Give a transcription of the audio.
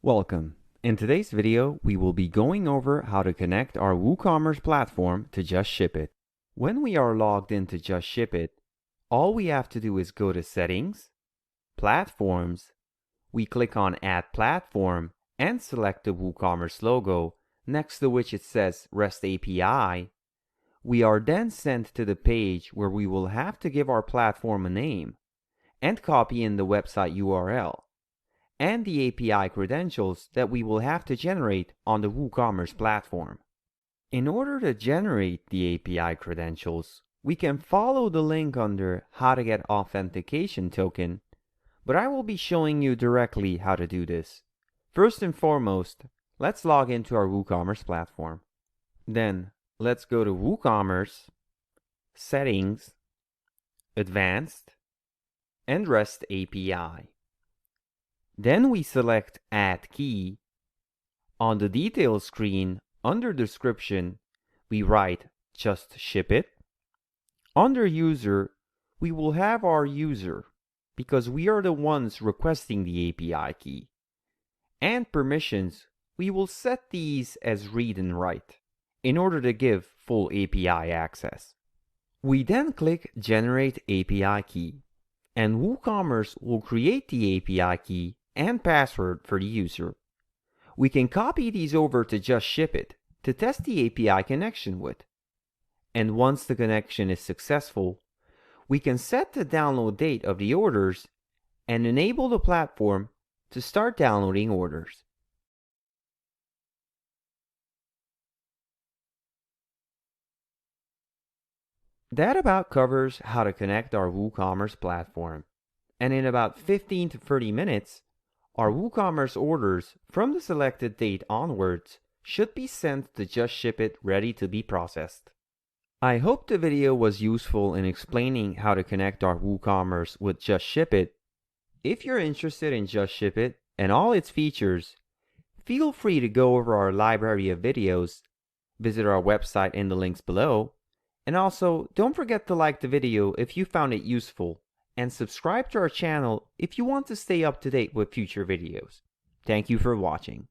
Welcome. In today's video, we will be going over how to connect our WooCommerce platform to JustShipIT. When we are logged into JustShipIT, all we have to do is go to Settings, Platforms, we click on Add Platform and select the WooCommerce logo, next to which it says REST API. We are then sent to the page where we will have to give our platform a name and copy in the website URL and the API credentials that we will have to generate on the WooCommerce platform. In order to generate the API credentials, we can follow the link under How to Get Authentication Token, but I will be showing you directly how to do this. First and foremost, let's log into our WooCommerce platform. Then, let's go to WooCommerce, Settings, Advanced, and REST API. Then we select Add Key. On the details screen, under Description, we write JustShipIT. Under User, we will have our user, because we are the ones requesting the API key. And permissions, we will set these as read and write, in order to give full API access. We then click Generate API Key, and WooCommerce will create the API key and password for the user. We can copy these over to JustShipIT to test the API connection with. And once the connection is successful, we can set the download date of the orders and enable the platform to start downloading orders. That about covers how to connect our WooCommerce platform. And in about 15 to 30 minutes, our WooCommerce orders from the selected date onwards should be sent to JustShipIT ready to be processed. I hope the video was useful in explaining how to connect our WooCommerce with JustShipIT. If you're interested in JustShipIT and all its features, feel free to go over our library of videos, visit our website in the links below, and also don't forget to like the video if you found it useful, and subscribe to our channel if you want to stay up to date with future videos. Thank you for watching.